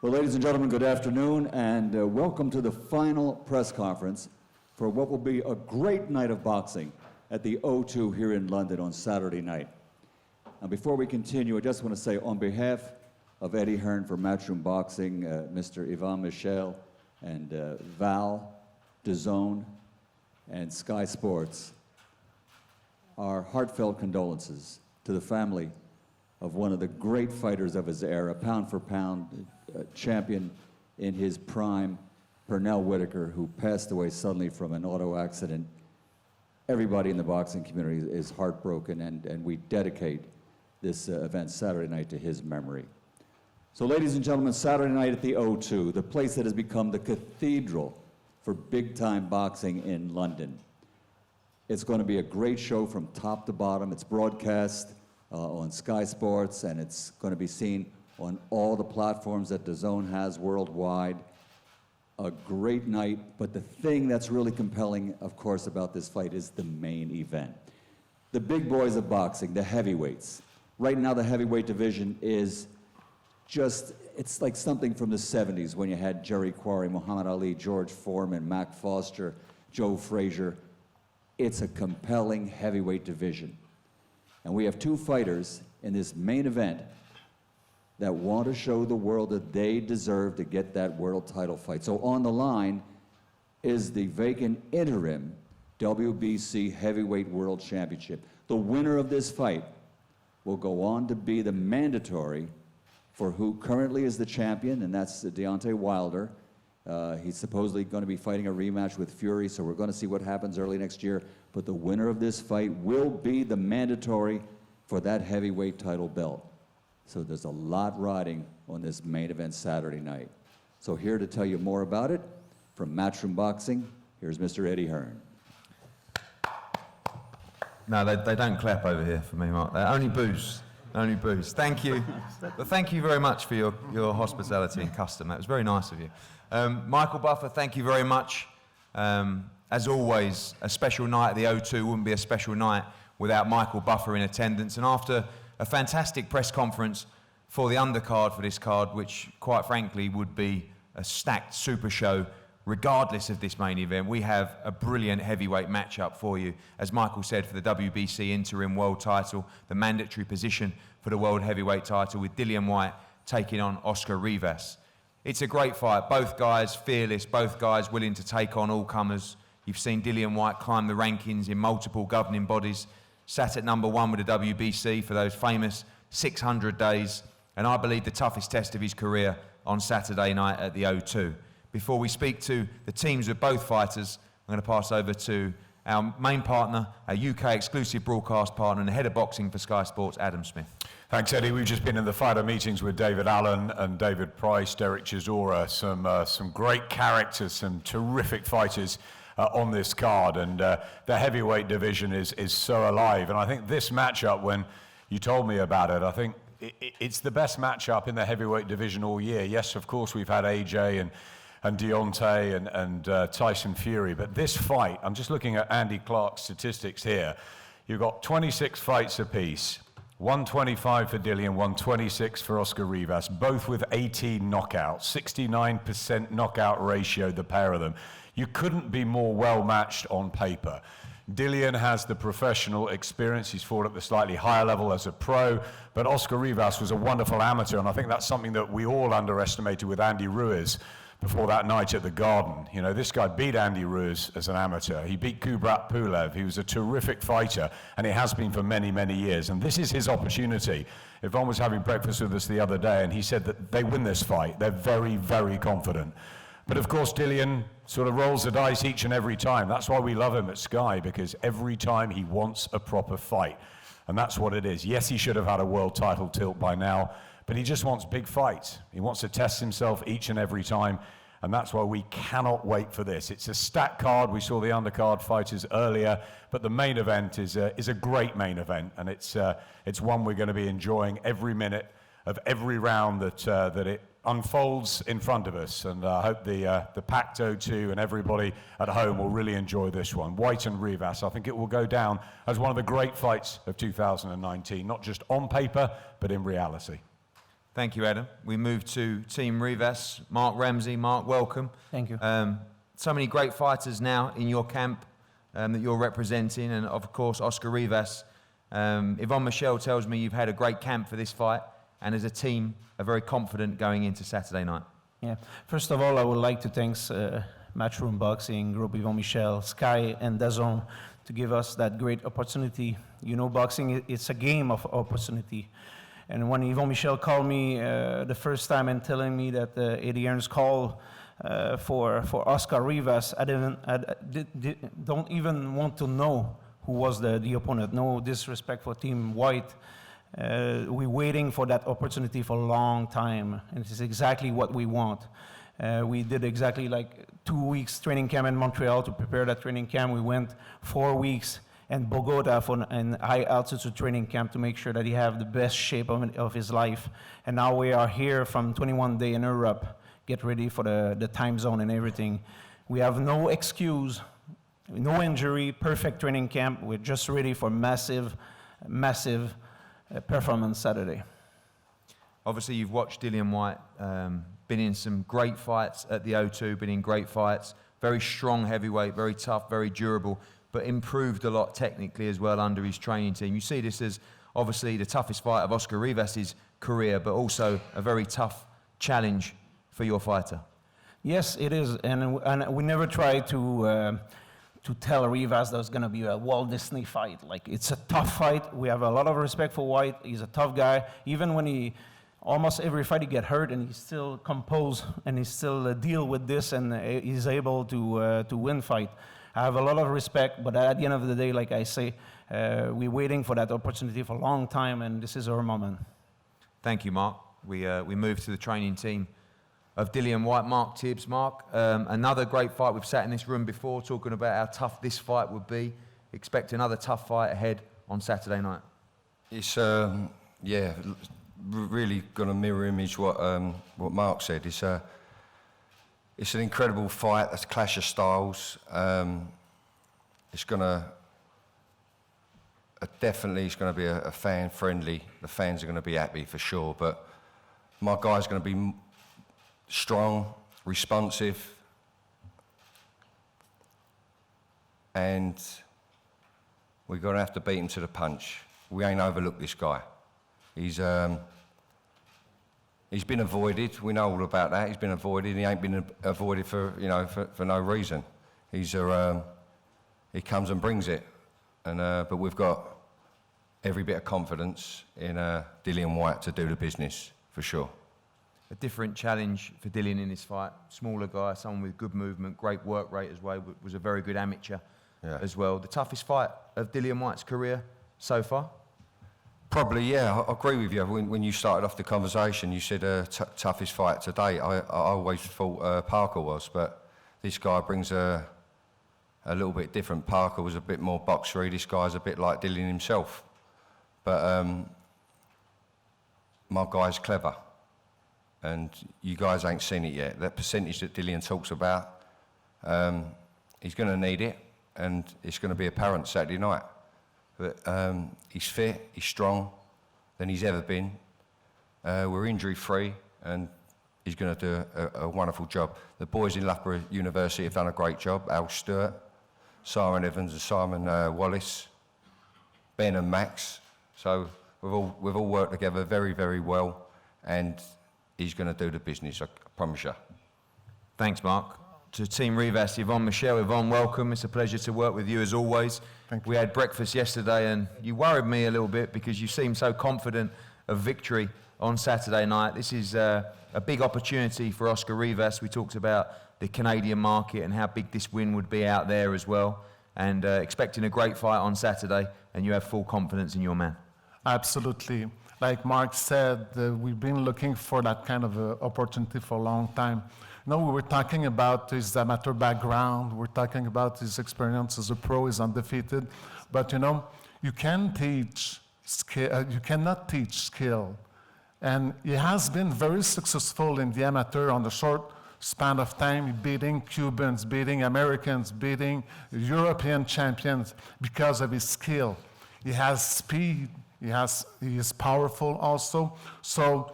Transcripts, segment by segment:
Well, ladies and gentlemen, good afternoon, and welcome to the final press conference for what will be a great night of boxing at the O2 here in London on Saturday night. Now, before we continue, I just want to say on behalf of Eddie Hearn for Matchroom Boxing, Mr. Yvan Michel, and Val, DAZN, and Sky Sports, our heartfelt condolences to the family of one of the great fighters of his era, pound for pound champion in his prime, Pernell Whitaker, who passed away suddenly from an auto accident. Everybody in the boxing community is heartbroken, and we dedicate this event Saturday night to his memory. So ladies and gentlemen, Saturday night at the O2, the place that has become the cathedral for big-time boxing in London. It's going to be a great show from top to bottom. It's broadcast on Sky Sports, and it's going to be seen on all the platforms that DAZN has worldwide. A great night, but the thing that's really compelling, of course, about this fight is the main event. The big boys of boxing, the heavyweights. Right now, the heavyweight division is just, it's like something from the 70s when you had Jerry Quarry, Muhammad Ali, George Foreman, Mac Foster, Joe Frazier. It's a compelling heavyweight division. And we have two fighters in this main event that want to show the world that they deserve to get that world title fight. So on the line is the vacant interim WBC Heavyweight World Championship. The winner of this fight will go on to be the mandatory for who currently is the champion, and that's Deontay Wilder. He's supposedly going to be fighting a rematch with Fury, so we're going to see what happens early next year. But the winner of this fight will be the mandatory for that heavyweight title belt. So there's a lot riding on this main event Saturday night. So here to tell you more about it, from Matchroom Boxing, here's Mr. Eddie Hearn. No, they don't clap over here for me, Mark. They only boos. Only boos. Thank you. But thank you very much for your hospitality and custom. That was very nice of you. Michael Buffer, thank you very much. As always, a special night at the O2 wouldn't be a special night without Michael Buffer in attendance. And after a fantastic press conference for the undercard for this card, which quite frankly would be a stacked super show regardless of this main event, we have a brilliant heavyweight matchup for you. As Michael said, for the WBC interim world title, the mandatory position for the world heavyweight title, with Dillian Whyte taking on Oscar Rivas. It's a great fight. Both guys fearless, both guys willing to take on all comers. You've seen Dillian Whyte climb the rankings in multiple governing bodies, sat at #1 with the WBC for those famous 600 days, and I believe the toughest test of his career on Saturday night at the O2. Before we speak to the teams of both fighters, I'm going to pass over to our main partner, our UK exclusive broadcast partner, and the head of boxing for Sky Sports, Adam Smith. Thanks, Eddie. We've just been in the fighter meetings with David Allen and David Price, Derek Chisora, some great characters, some terrific fighters on this card, and the heavyweight division is so alive. And I think this matchup, when you told me about it, I think it's the best matchup in the heavyweight division all year. Yes, of course, we've had AJ and Deontay and Tyson Fury, but this fight, I'm just looking at Andy Clark's statistics here. You've got 26 fights apiece, 125 for Dillian, 126 for Oscar Rivas, both with 18 knockouts, 69% knockout ratio, the pair of them. You couldn't be more well-matched on paper. Dillian has the professional experience. He's fought at the slightly higher level as a pro, but Oscar Rivas was a wonderful amateur, and I think that's something that we all underestimated with Andy Ruiz before that night at the Garden. You know, this guy beat Andy Ruiz as an amateur. He beat Kubrat Pulev. He was a terrific fighter, and he has been for many, many years. And this is his opportunity. Yvonne was having breakfast with us the other day, and he said that they win this fight. They're very, very confident. But of course, Dillian sort of rolls the dice each and every time. That's why we love him at Sky, because every time he wants a proper fight. And that's what it is. Yes, he should have had a world title tilt by now, but he just wants big fights. He wants to test himself each and every time, and that's why we cannot wait for this. It's a stacked card. We saw the undercard fighters earlier, but the main event is a great main event, and it's one we're going to be enjoying every minute of every round that it unfolds in front of us. And I hope the packed O2 and everybody at home will really enjoy this one. Whyte and Rivas, I think it will go down as one of the great fights of 2019, not just on paper, but in reality. Thank you, Adam. We move to Team Rivas. Mark Ramsey. Mark, welcome. Thank you. So many great fighters now in your camp that you're representing, and of course, Oscar Rivas. Yvonne Michel tells me you've had a great camp for this fight, and as a team, are very confident going into Saturday night. Yeah. First of all, I would like to thank Matchroom Boxing, Group Yvonne Michel, Sky, and DAZN to give us that great opportunity. You know, boxing, it's a game of opportunity. And when Yvonne Michel called me the first time and telling me that Eddie Hearn's call for Oscar Rivas, I don't even want to know who was the opponent. No disrespect for Team Whyte. We're waiting for that opportunity for a long time, and it's exactly what we want. We did exactly like 2 weeks training camp in Montreal to prepare that training camp. We went 4 weeks in Bogota for an high altitude training camp to make sure that he have the best shape of his life. And now we are here from 21 days in Europe, get ready for the time zone and everything. We have no excuse, no injury, perfect training camp. We're just ready for massive performance Saturday. Obviously, you've watched Dillian Whyte, been in some great fights at the O2, been in great fights, very strong heavyweight, very tough, very durable, but improved a lot technically as well under his training team. You see this as obviously the toughest fight of Oscar Rivas' career, but also a very tough challenge for your fighter. Yes, it is, and we never try to tell Rivas there's going to be a Walt Disney fight. Like, it's a tough fight. We have a lot of respect for Whyte. He's a tough guy. Even when almost every fight he get hurt, and he's still composed, and he still deal with this, and he's able to win fight. I have a lot of respect, but at the end of the day, like I say, we're waiting for that opportunity for a long time, and this is our moment. Thank you, Mark. We move to the training team of Dillian Whyte. Mark Tibbs. Mark, another great fight. We've sat in this room before talking about how tough this fight would be. Expect another tough fight ahead on Saturday night. It's really going to mirror image what Mark said. It's an incredible fight. That's a clash of styles. It's going to definitely be a fan friendly. The fans are going to be happy for sure. But my guy's going to be strong, responsive, and we're going to have to beat him to the punch. We ain't overlooked this guy. He's been avoided. We know all about that. He's been avoided. He ain't been avoided for no reason. He comes and brings it, and but we've got every bit of confidence in Dillian Whyte to do the business for sure. A different challenge for Dillian in this fight. Smaller guy, someone with good movement, great work rate as well, was a very good amateur as well. The toughest fight of Dillian Whyte's career so far? Probably, yeah. I agree with you. When you started off the conversation, you said toughest fight today. I always thought Parker was, but this guy brings a little bit different. Parker was a bit more boxery. This guy's a bit like Dillian himself. But my guy's clever. And you guys ain't seen it yet. That percentage that Dillian talks about, he's going to need it, and it's going to be apparent Saturday night. But he's fit, he's strong than he's ever been. We're injury-free, and he's going to do a wonderful job. The boys in Loughborough University have done a great job. Al Stewart, Simon Evans and Simon Wallace, Ben and Max. So we've all worked together very, very well, and he's going to do the business, I promise you. Thanks, Mark. To Team Rivas, Yvonne Michel. Yvonne, welcome. It's a pleasure to work with you as always. Thank you. We had breakfast yesterday and you worried me a little bit because you seemed so confident of victory on Saturday night. This is a big opportunity for Oscar Rivas. We talked about the Canadian market and how big this win would be out there as well. And expecting a great fight on Saturday, and you have full confidence in your man. Absolutely. Like Mark said, we've been looking for that kind of opportunity for a long time. We were talking about his amateur background, we're talking about his experience as a pro, he's undefeated, but you can teach skill, you cannot teach skill. And he has been very successful in the amateur on the short span of time, beating Cubans, beating Americans, beating European champions because of his skill. He has speed. He is powerful also. So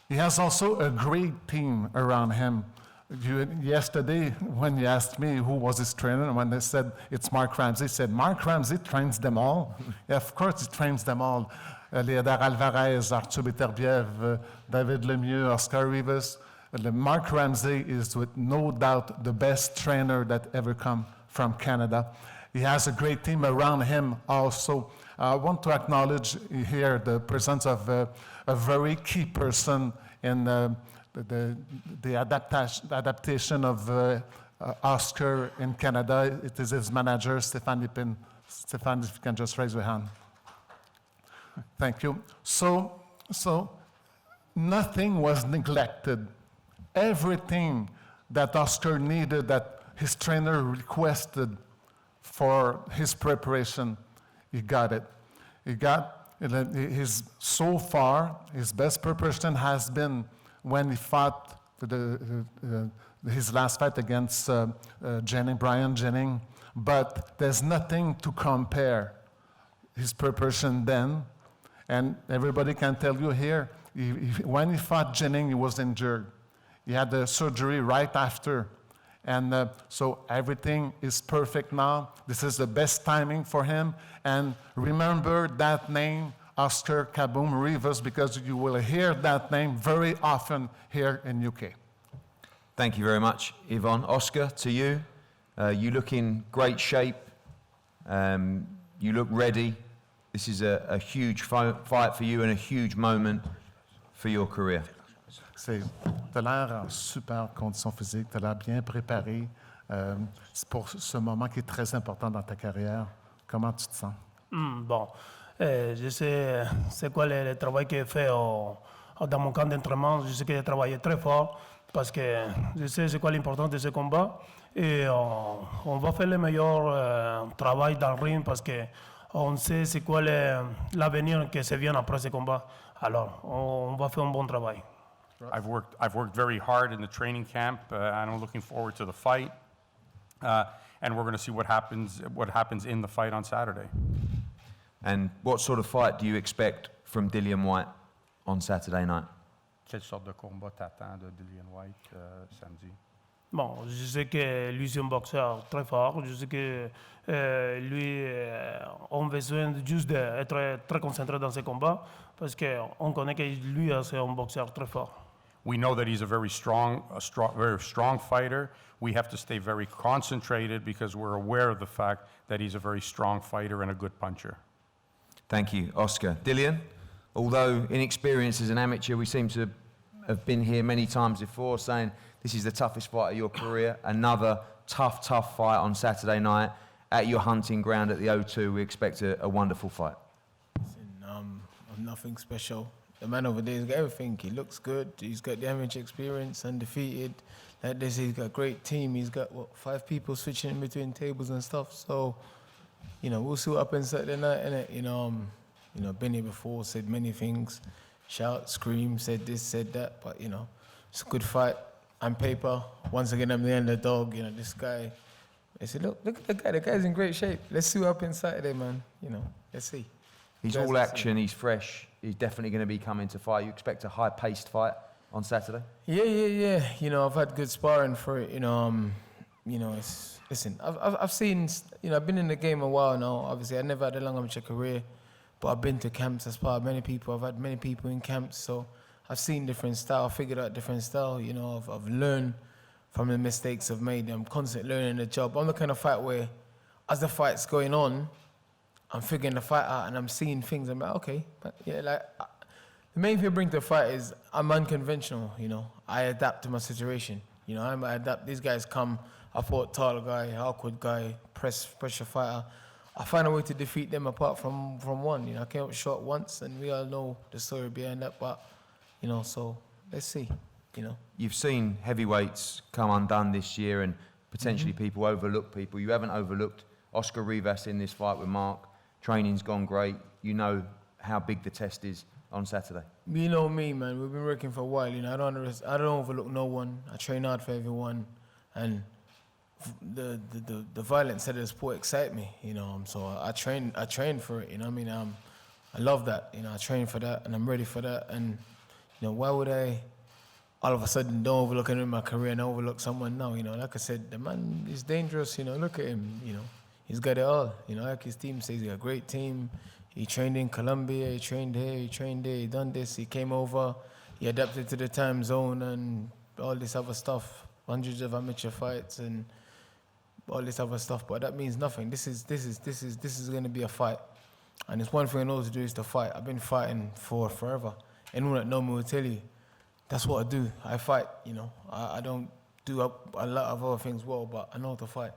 He has also a great team around him. Yesterday, when you asked me who was his trainer, and when they said it's Mark Ramsey, said Mark Ramsey trains them all. Yeah, of course, he trains them all. Léodard Alvarez, Arthur Beterbiev, David Lemieux, Oscar Rivas. Mark Ramsey is, with no doubt, the best trainer that ever come from Canada. He has a great team around him also. I want to acknowledge here the presence of a very key person in the adaptation of Oscar in Canada. It is his manager, Stéphane Lipin. Stéphane, if you can just raise your hand. Thank you. So nothing was neglected. Everything that Oscar needed, that his trainer requested for his preparation, he got it. So far, his best preparation has been when he fought his last fight against Brian Jennings, but there's nothing to compare his preparation then. And everybody can tell you here, when he fought Jennings, he was injured. He had the surgery right after. And so everything is perfect now. This is the best timing for him. And remember that name, Oscar Kaboom Rivas, because you will hear that name very often here in UK. Thank you very much, Yvonne. Oscar, to you. You look in great shape. You look ready. This is a huge fight for you and a huge moment for your career. Tu as l'air en super condition physique, tu as l'air bien préparé. C'est pour ce moment qui est très important dans ta carrière. Comment tu te sens? Bon, je sais c'est quoi le travail que j'ai fait dans mon camp d'entraînement. Je sais que j'ai travaillé très fort parce que je sais c'est quoi l'importance de ce combat. Et on va faire le meilleur travail dans le ring parce qu'on sait c'est quoi l'avenir qui se vient après ce combat. Alors, on va faire un bon travail. I've worked very hard in the training camp, and I'm looking forward to the fight. And we're going to see what happens in the fight on Saturday. And what sort of fight do you expect from Dillian Whyte on Saturday night? Quelle sorte de combat t'attends de Dillian Whyte samedi? Bon, je sais que lui c'est un boxeur très fort. Je sais que lui a besoin juste d'être très concentré dans ses combats parce qu'on connaît que lui c'est un boxeur très fort. We know that he's a very strong fighter. We have to stay very concentrated because we're aware of the fact that he's a very strong fighter and a good puncher. Thank you, Oscar. Dillian, although inexperienced as an amateur, we seem to have been here many times before saying this is the toughest fight of your career. Another tough fight on Saturday night at your hunting ground at the O2. We expect a wonderful fight. Listen, nothing special. The man over there has got everything. He looks good. He's got the amateur experience, undefeated. Like they say, he's got a great team. He's got, 5 people switching in between tables and stuff. So, we'll see what happens Saturday night, innit? Been here before, said many things. Shout, scream, said this, said that. But, it's a good fight. On paper, once again, I'm the underdog. This guy. They said, look at the guy. The guy's in great shape. Let's see what happens Saturday, man. Let's see. He's all action, he's fresh, he's definitely going to be coming to fight. You expect a high-paced fight on Saturday? Yeah. I've had good sparring for it. Listen, I've seen, I've been in the game a while now. Obviously, I never had a long amateur career, but I've been to camps as part of many people. I've had many people in camps, so I've seen different style, figured out different style. I've learned from the mistakes I've made. I'm constantly learning the job. I'm the kind of fight where, as the fight's going on, I'm figuring the fight out and I'm seeing things. I'm like, okay, but the main thing I bring to the fight is I'm unconventional. I adapt to my situation. I adapt. These guys come. I fought taller guy, awkward guy, pressure fighter. I find a way to defeat them apart from one. I came up short once, and we all know the story behind that. But so let's see. You've seen heavyweights come undone this year, and potentially people overlook people. You haven't overlooked Oscar Rivas in this fight with Mark. Training's gone great. You know how big the test is on Saturday. You know me, man. We've been working for a while. I don't overlook no one. I train hard for everyone, and the violence side of the sport excites me. So I train for it. I love that. I train for that, and I'm ready for that. And You know, why would I all of a sudden don't overlook him in my career and overlook someone now? You know, like I said, the man is dangerous. You know, look at him. You know, he's got it all. You know, like his team says, he's got a great team. He trained in Colombia. He trained here. He trained there. He done this. He came over. He adapted to the time zone and all this other stuff. Hundreds of amateur fights and all this other stuff. But that means nothing. This is going to be a fight. And it's one thing I know to do is to fight. I've been fighting for forever. Anyone that knows me will tell you, that's what I do. I fight, you know. I don't do a lot of other things well, but I know how to fight.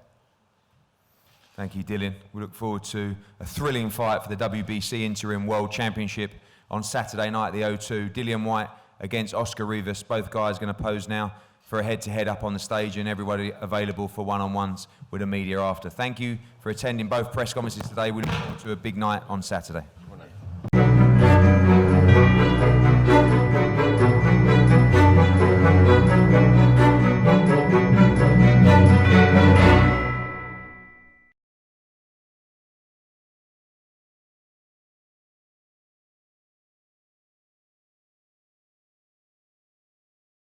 Thank you, Dillian. We look forward to a thrilling fight for the WBC Interim World Championship on Saturday night at the O2. Dillian Whyte against Oscar Rivas. Both guys going to pose now for a head-to-head up on the stage, and everybody available for one-on-ones with the media after. Thank you for attending both press conferences today. We look forward to a big night on Saturday.